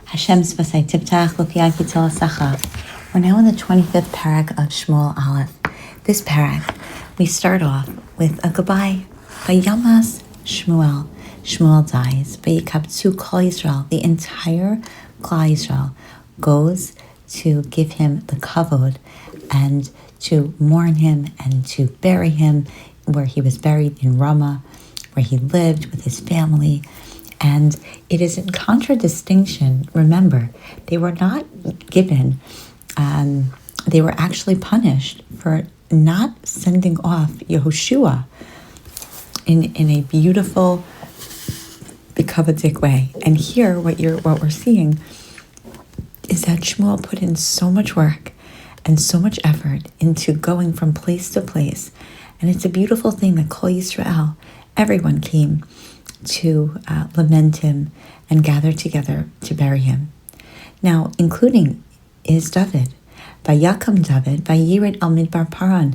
Hashem Svasai Tiptach Lukiaki Tilasacha. We're now in the 25th Perek of Shmuel Aleph. This Perek, we start off with a goodbye. Vayamas Shmuel. Shmuel dies. Vayikabtzu Kol Yisrael. The entire Klal Yisrael goes to give him the kavod and to mourn him and to bury him where he was buried in Ramah, where he lived with his family. And it is in contradistinction. Remember, they were not given, they were actually punished for not sending off Yehoshua in a beautiful, bekavadik way. And here, what we're seeing is that Shmuel put in so much work and so much effort into going from place to place. And it's a beautiful thing that Kol Yisrael, everyone came to lament him and gather together to bury him. Now, including is David. Vayakam David, Vayired al Midbar Paran.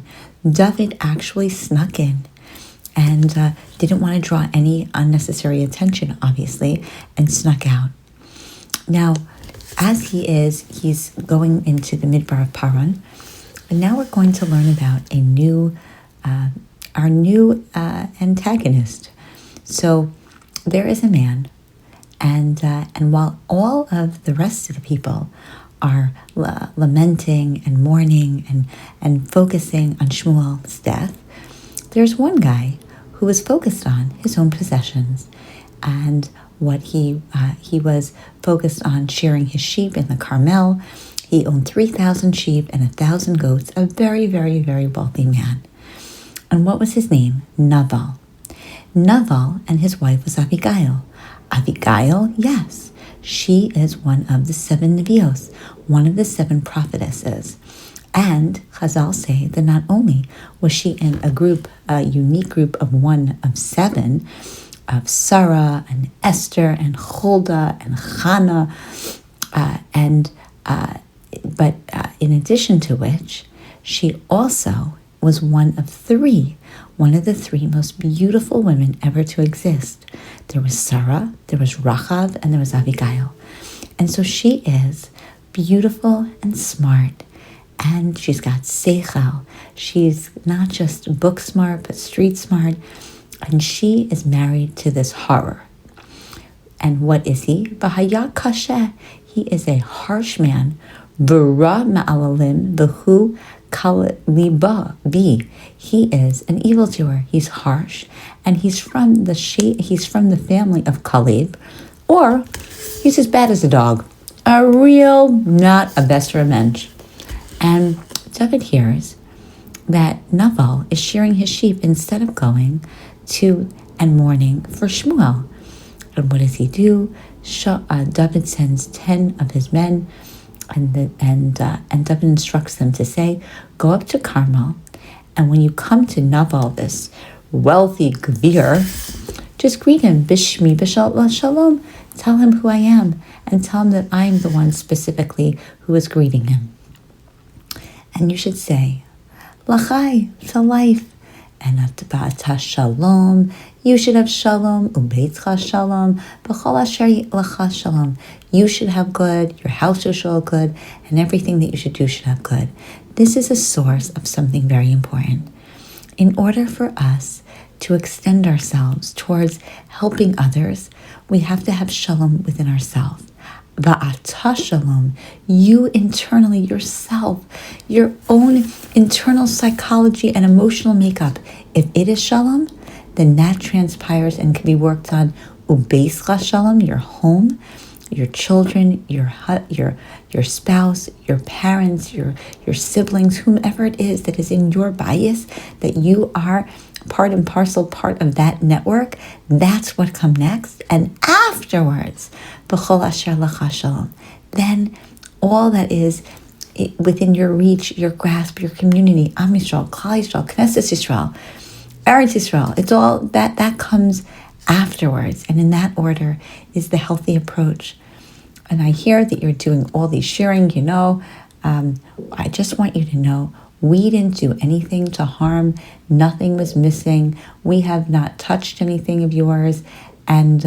David actually snuck in and didn't want to draw any unnecessary attention, obviously, and snuck out. Now, as he's going into the Midbar of Paran, and now we're going to learn about our new antagonist. So there is a man, and while all of the rest of the people are lamenting and mourning and focusing on Shmuel's death, there's one guy who was focused on his own possessions and what he was focused on shearing his sheep in the Carmel. He owned 3,000 sheep and 1,000 goats, a very, very, very wealthy man. And what was his name? Naval. Naval and his wife was Abigail. Abigail, yes, she is one of the 7 Nevios, one of the 7 prophetesses. And Chazal say that not only was she in a unique group of 1 of 7, of Sarah and Esther and Huldah and Hannah, but in addition to which, she also was one of the 3 most beautiful women ever to exist. There was Sarah, there was Rachav, and there was Abigail. And so she is beautiful and smart, and she's got seichel. She's not just book smart, but street smart, and she is married to this horror. And what is he? V'haya kaseh. He is a harsh man. V'ra ma'alalim v'hu Kaliba B. He is an evildoer. He's harsh, and he's from the family of Kalib, or he's as bad as a dog. A real, not a best revenge. And David hears that Naval is shearing his sheep instead of going to and mourning for Shmuel. And what does he do? David sends 10 of his men. And David instructs them to say, go up to Carmel, and when you come to Naval, this wealthy Gvir, just greet him, Bishmi B'Shalom Shalom. Tell him who I am, and tell him that I am the one specifically who is greeting him. And you should say, Lachai, to life, and Atba'ata Shalom. You should have shalom, ubeitcha shalom, b'chol asher lecha shalom. You should have good, your house should have good, and everything that you should do should have good. This is a source of something very important. In order for us to extend ourselves towards helping others, we have to have shalom within ourselves. Va'ata shalom, you internally, yourself, your own internal psychology and emotional makeup. If it is shalom, then that transpires and can be worked on. Ubeischa shalom, your home, your children, your spouse, your parents, your siblings, whomever it is that is in your bias, that you are part and parcel part of that network. That's what comes next. And afterwards, b'chol asher lecha shalom, then all that is within your reach, your grasp, your community, Am Yisrael, Klal Yisrael, Knesset Yisrael, Eretz Yisrael, it's all that comes afterwards. And in that order is the healthy approach. And I hear that you're doing all these sharing, I just want you to know, we didn't do anything to harm. Nothing was missing. We have not touched anything of yours. And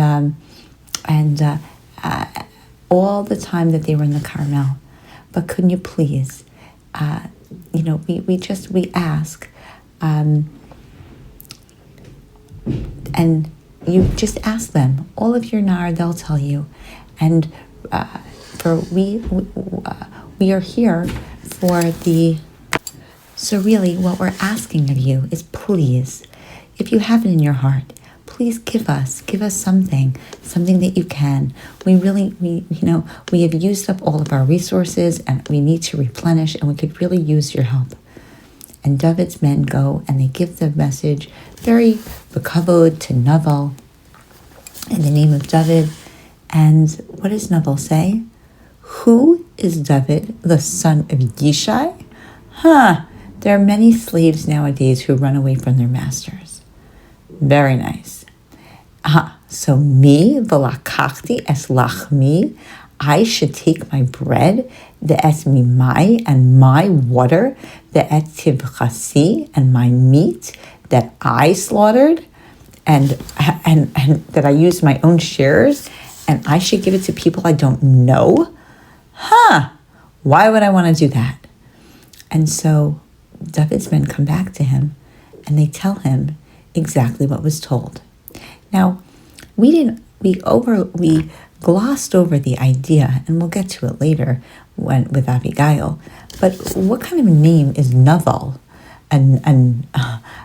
all the time that they were in the Carmel. But couldn't you please, we ask, and you just ask them all of your nar, they'll tell you, and for we are here for the. So really, what we're asking of you is, please, if you have it in your heart, please give us something that you can. We have used up all of our resources and we need to replenish, and we could really use your help. And David's men go and they give the message very bekavod to Naval in the name of David. And what does Naval say? Who is David, the son of Yishai? There are many slaves nowadays who run away from their masters. Very nice. So me, v'lakachti es lachmi, I should take my bread, the es mimai, and my water, the et tivchasi, and my meat that I slaughtered, and that I used my own shares, and I should give it to people I don't know? Why would I want to do that? And so David's men come back to him and they tell him exactly what was told. Now, we glossed over the idea, and we'll get to it later with Abigail, but what kind of name is Naval?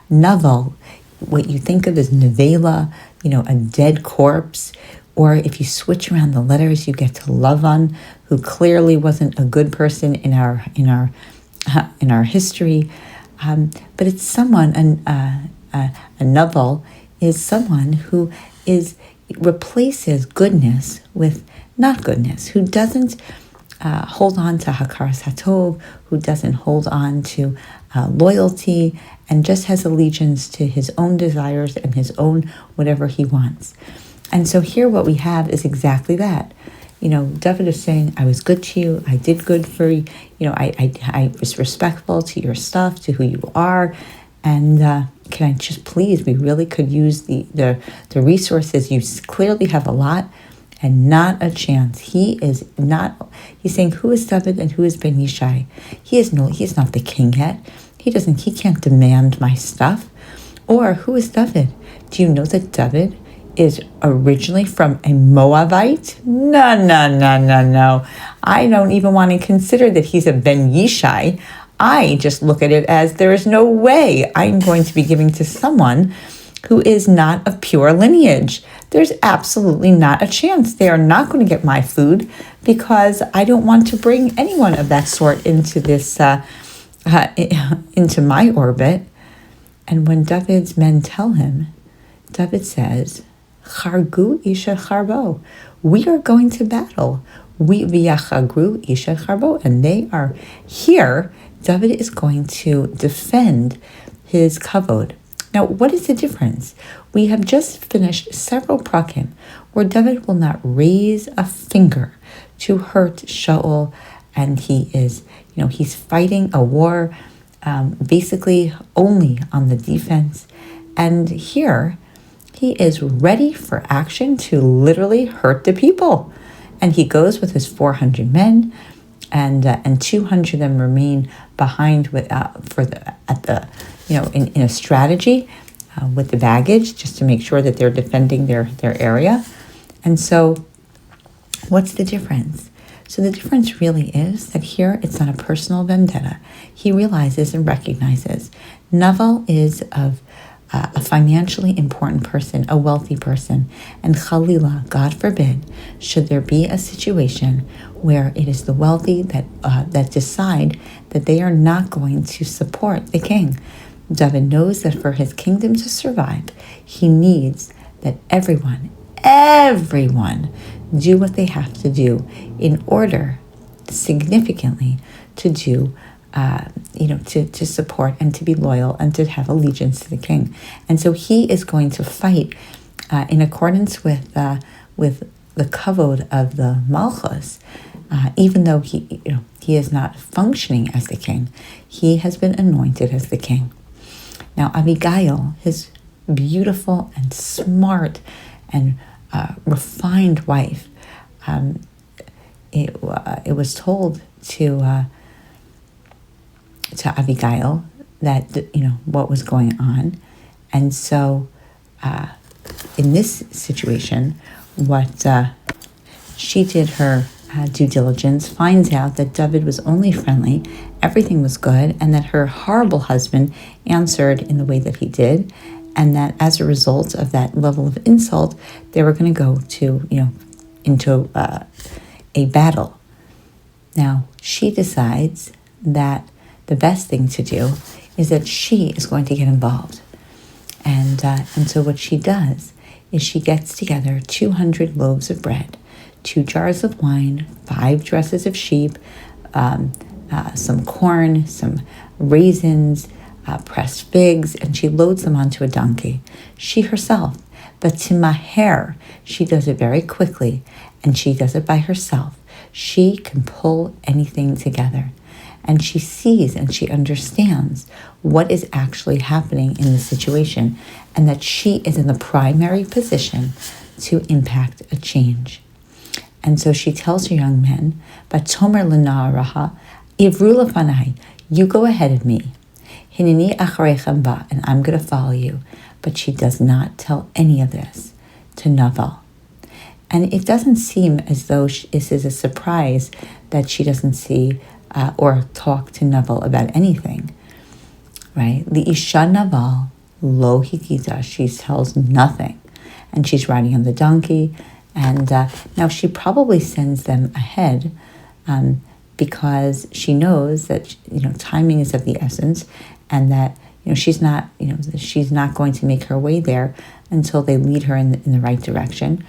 Naval, what you think of as Nevela, a dead corpse, or if you switch around the letters, you get to Lavan, who clearly wasn't a good person in our history, but it's someone. A Naval is someone who replaces goodness with not goodness, who doesn't hold on to Hakaras Hatov, who doesn't hold on to loyalty, and just has allegiance to his own desires and his own whatever he wants. And so here what we have is exactly that. David is saying, I was good to you, I did good for you, I was respectful to your stuff, to who you are, and can I just please, we really could use the resources. You clearly have a lot and not a chance. He's saying, who is David and who is Ben Yishai? He is not the king yet. He can't demand my stuff. Or who is David? Do you know that David is originally from a Moabite? No. I don't even want to consider that he's a Ben Yishai. I just look at it as there is no way I'm going to be giving to someone who is not of pure lineage. There's absolutely not a chance. They are not going to get my food because I don't want to bring anyone of that sort into this, into my orbit. And when David's men tell him, David says, Chargu isha charbo. We are going to battle. We v'yachagru isha charbo. And they are here. David is going to defend his kavod. Now, what is the difference? We have just finished several prakim where David will not raise a finger to hurt Shaul, and he is, he's fighting a war basically only on the defense. And here, he is ready for action to literally hurt the people. And he goes with his 400 men, and 200 of them remain behind in a strategy with the baggage, just to make sure that they're defending their area. And so, what's the difference? So the difference really is that here it's not a personal vendetta. He realizes and recognizes Naval is of a financially important person, a wealthy person, and Khalila, God forbid, should there be a situation where it is the wealthy that decide that they are not going to support the king. David knows that for his kingdom to survive, he needs that everyone do what they have to do in order significantly to do to support and to be loyal and to have allegiance to the king. And so he is going to fight in accordance with the kavod of the Malchus, even though he is not functioning as the king. He has been anointed as the king. Now, Abigail, his beautiful and smart and refined wife, it was told to Abigail that what was going on, and so in this situation, what she did her due diligence, finds out that David was only friendly, everything was good, and that her horrible husband answered in the way that he did, and that as a result of that level of insult, they were going to go to into a battle. Now she decides that the best thing to do is that she is going to get involved, and so what she does is she gets together 200 loaves of bread, 2 jars of wine, 5 dresses of sheep, some corn, some raisins, pressed figs, and she loads them onto a donkey. She herself, but to maher, she does it very quickly, and she does it by herself. She can pull anything together, and she sees and she understands what is actually happening in the situation, and that she is in the primary position to impact a change. And so she tells her young men, "Batomer l'na'araha, ivru lefanai, you go ahead of me. Hineni acharechem ba, and I'm going to follow you." But she does not tell any of this to Naval. And it doesn't seem as though this is a surprise that she doesn't see or talk to Naval about anything, right? The Isha Naval lo hikita, she tells nothing, and she's riding on the donkey. And now she probably sends them ahead because she knows that timing is of the essence, and that she's not going to make her way there until they lead her in the right direction.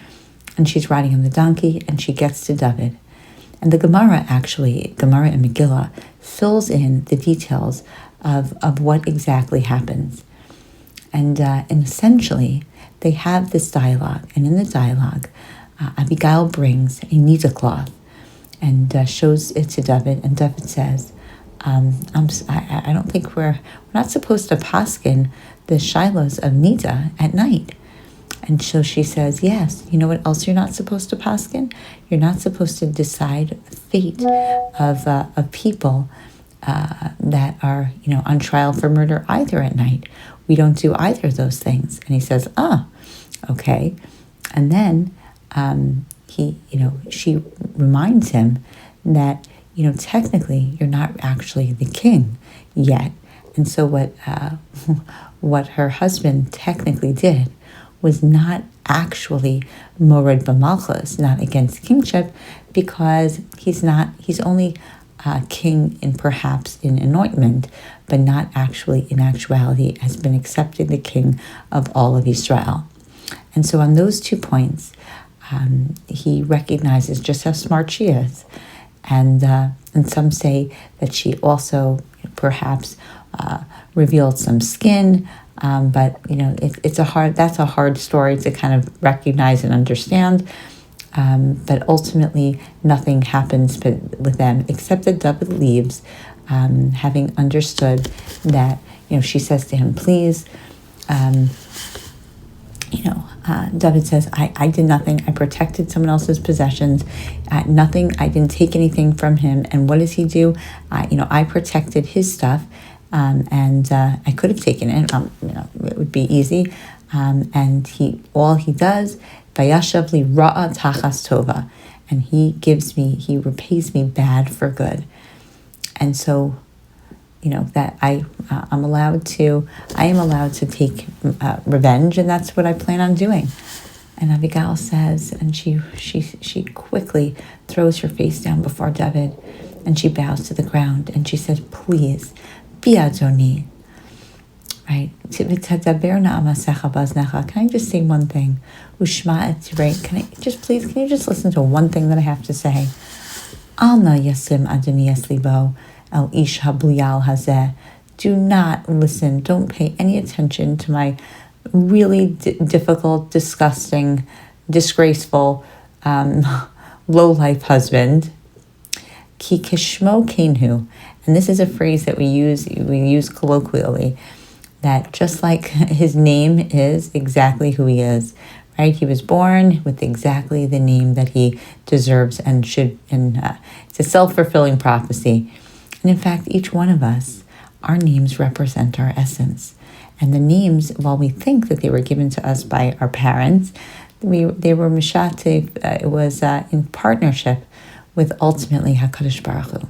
And she's riding on the donkey, and she gets to David. And the Gemara and Megillah fills in the details of what exactly happens. And essentially, they have this dialogue. And in the dialogue, Abigail brings a nita cloth and shows it to David. And David says, I don't think we're not supposed to paskin the shilohs of nita at night. And so she says, yes, you know what else you're not supposed to paskin? You're not supposed to decide the fate of people that are on trial for murder either at night. We don't do either of those things. And he says, okay. And then she reminds him that technically you're not actually the king yet. And so what her husband technically did was not actually mored b'malchus, not against kingship, because he's only king perhaps in anointment, but not actually in actuality has been accepted the king of all of Israel. And so on those 2 points, he recognizes just how smart she is, and some say that she also perhaps revealed some skin. But that's a hard story to kind of recognize and understand. But ultimately, nothing happens with them except that David leaves, having understood that she says to him, "Please." David says, I did nothing. I protected someone else's possessions. Nothing. I didn't take anything from him. And what does he do? I protected his stuff. And I could have taken it. It would be easy. And all he does, vayashav li ra'a tachas tova, and he repays me bad for good. And so, that I am allowed to take revenge, and that's what I plan on doing. And Abigail says, and she quickly throws her face down before David, and she bows to the ground, and she says, "Please, be Adoni." Right? Can I just say one thing? Can you just listen to one thing that I have to say? Alna yasim Adoni eslibo el ish habliyal hazeh. Do not listen. Don't pay any attention to my really difficult, disgusting, disgraceful, low-life husband. Ki kishmo kenhu. And this is a phrase that we use colloquially, that just like his name is exactly who he is, right? He was born with exactly the name that he deserves and should, and it's a self-fulfilling prophecy. And in fact, each one of us, our names represent our essence. And the names, while we think that they were given to us by our parents, they were mishatev, it was in partnership with ultimately HaKadosh Baruch Hu.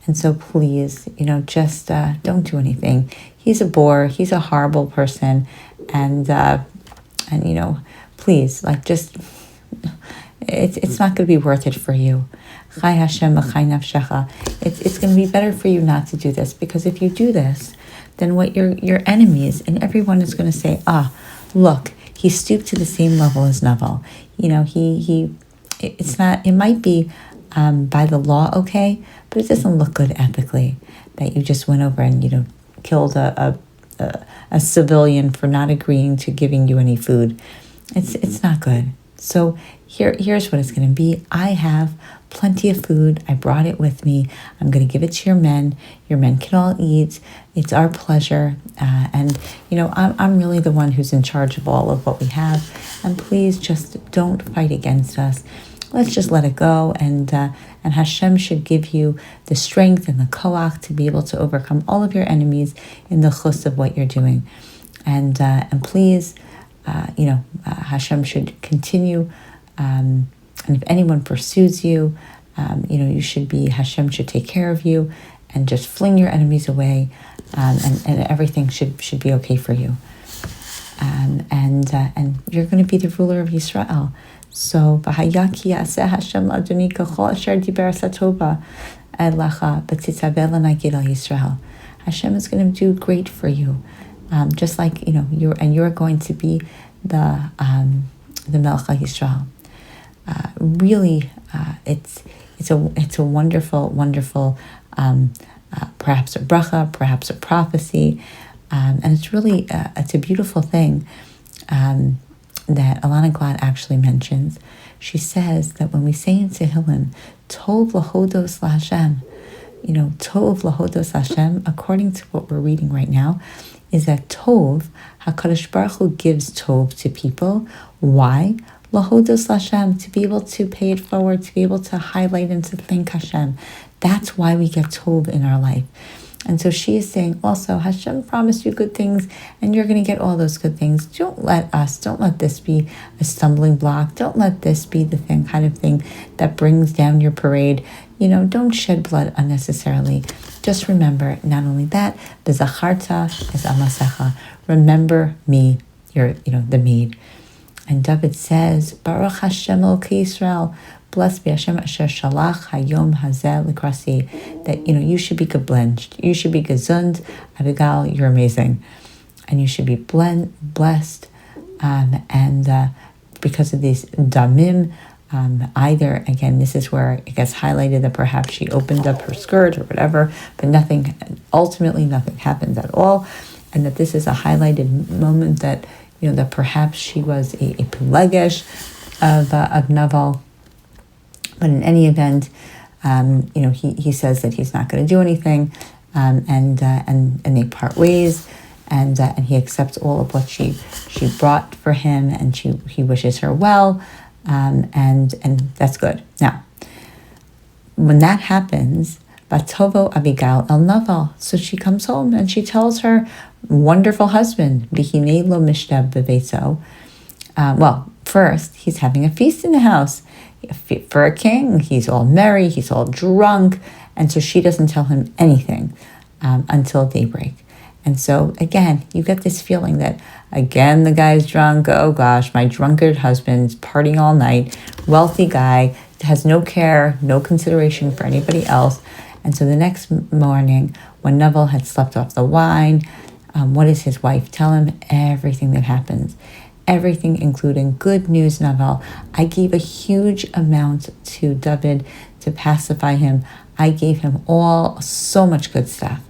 And so please, just don't do anything. He's a bore. He's a horrible person. And please, it's not going to be worth it for you. Chai Hashem v'chai nafshecha. It's going to be better for you not to do this, because if you do this, then what your enemies and everyone is going to say, look, he stooped to the same level as Naval. It might be by the law okay, but it doesn't look good ethically that you just went over and killed a civilian for not agreeing to giving you any food. It's not good. So here's what it's going to be. I have plenty of food. I brought it with me. I'm going to give it to your men. Your men can all eat. It's our pleasure. And I'm really the one who's in charge of all of what we have. And please just don't fight against us. Let's just let it go. And Hashem should give you the strength and the koach to be able to overcome all of your enemies in the chus of what you're doing. And please, Hashem should continue. And if anyone pursues you, Hashem should take care of you and just fling your enemies away, and everything should be okay for you. And you're going to be the ruler of Yisrael. So, V'hayaki yaseh Hashem l'adoni k'chol asher diber satova elecha b'tzitzaveh l'nagid al Yisrael. Hashem is going to do great for you, just like you're going to be the Melech Yisrael. Really, it's a wonderful, perhaps a bracha, perhaps a prophecy, and it's really it's a beautiful thing that Alana Glad actually mentions. She says that when we say in Tehillim, Tov lahodos laHashem, Tov lahodos Hashem, according to what we're reading right now, is that Tov, HaKadosh Baruch Hu gives Tov to people. Why? Lahodos Hashem, to be able to pay it forward, to be able to highlight and to thank Hashem. That's why we get Tov in our life. And so she is saying also, Hashem promised you good things, and you're going to get all those good things. Don't let this be a stumbling block. Don't let this be the kind of thing that brings down your parade. Don't shed blood unnecessarily. Just remember, not only that, the zacharta is amasecha. Remember me, you're, the maid. And David says, Baruch Hashem Elokei Yisrael, blessed be Hashem asher shalach hayom hazeh likrasi, that you should be geblenched, you should be gesund, Abigail, you're amazing, and you should be blessed, and because of these damim, either again, this is where it gets highlighted that perhaps she opened up her skirt or whatever, but ultimately nothing happened at all, and that this is a highlighted moment that that perhaps she was a pelegesh of Naval. But in any event, he says that he's not going to do anything, and they part ways, and he accepts all of what she brought for him, and he wishes her well, and that's good. Now, when that happens, Batovo Abigail el Naval, so she comes home and she tells her wonderful husband, V'hinei lo mishtab beveitzo. Well, first he's having a feast in the house. For a king, he's all merry, he's all drunk, and so she doesn't tell him anything until daybreak. And so again, you get this feeling that again the guy's drunk. Oh gosh, my drunkard husband's partying all night, wealthy guy, has no care, no consideration for anybody else. And so the next morning, when Naval had slept off the wine, what does his wife tell him? Everything that happens. Everything, including good news, Naval. I gave a huge amount to David to pacify him. I gave him so much good stuff.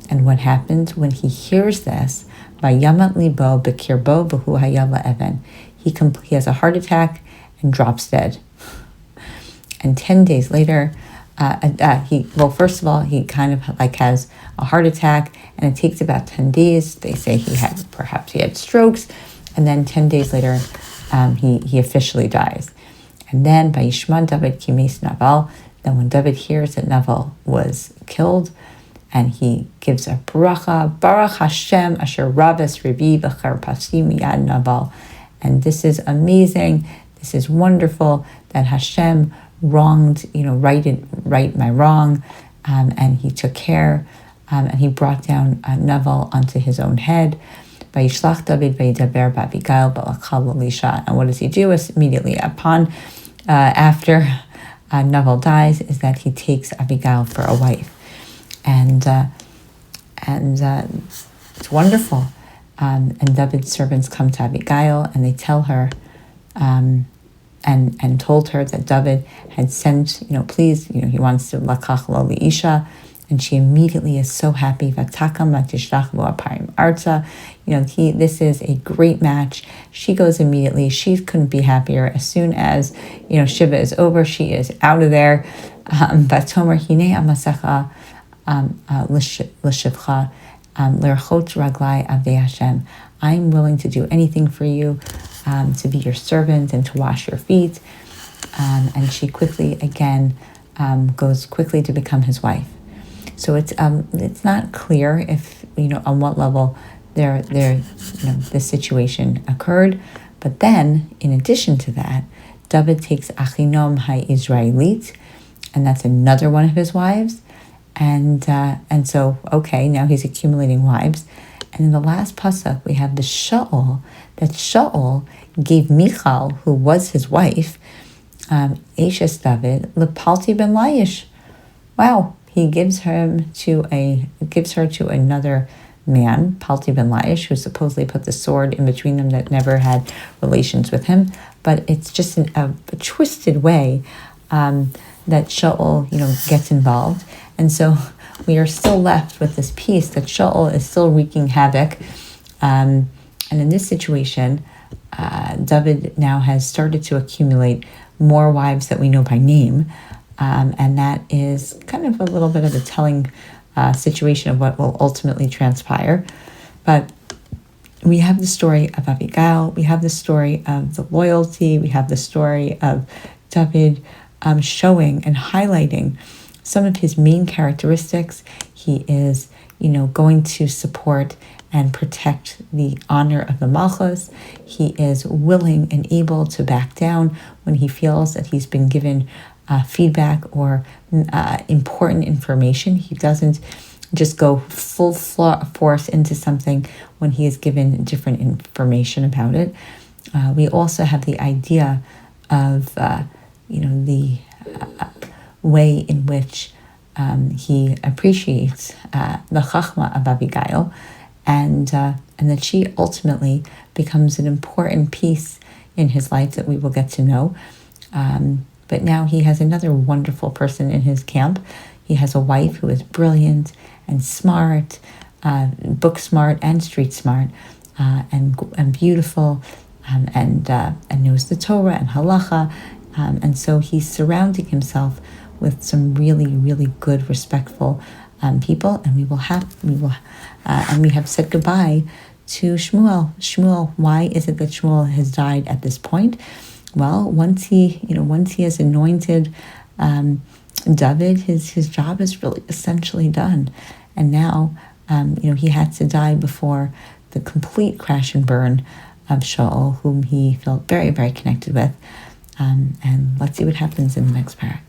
And what happens when he hears this? Vayamat libo bekirbo v'hu hayava even. He has a heart attack and drops dead. And 10 days later, first of all, he kind of has a heart attack, and it takes about 10 days. They say perhaps he had strokes. And then 10 days later, he officially dies. And then Vayishma David Kimes Naval. Then when David hears that Naval was killed, and he gives a bracha, Baruch Hashem Asher Rabas Revi B'Char Pasim Yad Naval. And this is amazing. This is wonderful that Hashem wronged, right my wrong, and he took care, and he brought down Naval onto his own head. Vayishlach David Vayidaber B'Abigail B'Lachal Elisha. And what does he do? Immediately after Naval dies, is that he takes Abigail for a wife, and it's wonderful. And David's servants come to Abigail, and they tell her, and told her that David had sent, please, he wants to lakach lo liisha, and she immediately is so happy. Vatakam latishlach lo aparim arza. This is a great match. She goes immediately. She couldn't be happier. As soon as Shiva is over, she is out of there. Vatomer hine amasecha l'shivcha l'erchot raglai avei Hashem. I'm willing to do anything for you, to be your servant and to wash your feet. And she quickly again goes quickly to become his wife. So it's not clear if on what level this situation occurred. But then, in addition to that, David takes Achinom ha-Israelit, and that's another one of his wives. And so, okay, now he's accumulating wives. And in the last pasuk, we have the Shaul, that Shaul gave Michal, who was his wife, Ashes David, Lepalti ben Laish. Wow, he gives her to another man, Palti ben Laish, who supposedly put the sword in between them, that never had relations with him. But it's just a twisted way that Shaul, gets involved. And so we are still left with this piece that Shaul is still wreaking havoc. And in this situation, David now has started to accumulate more wives that we know by name. And that is kind of a little bit of a telling situation of what will ultimately transpire. But we have the story of Abigail, we have the story of the loyalty, we have the story of David showing and highlighting some of his main characteristics. He is, going to support and protect the honor of the Malchus. He is willing and able to back down when he feels that he's been given feedback or important information. He doesn't just go full force into something when he is given different information about it. We also have the idea of, the way in which he appreciates the chachma of Abigail, and that she ultimately becomes an important piece in his life that we will get to know. But now he has another wonderful person in his camp. He has a wife who is brilliant and smart, book smart and street smart, and beautiful, and knows the Torah and halacha. And so he's surrounding himself with some really, really good, respectful people. And we have said goodbye to Shmuel. Shmuel, why is it that Shmuel has died at this point? Well, once he has anointed David, his job is really essentially done. And now, he had to die before the complete crash and burn of Shaul, whom he felt very, very connected with. And let's see what happens in the next parak.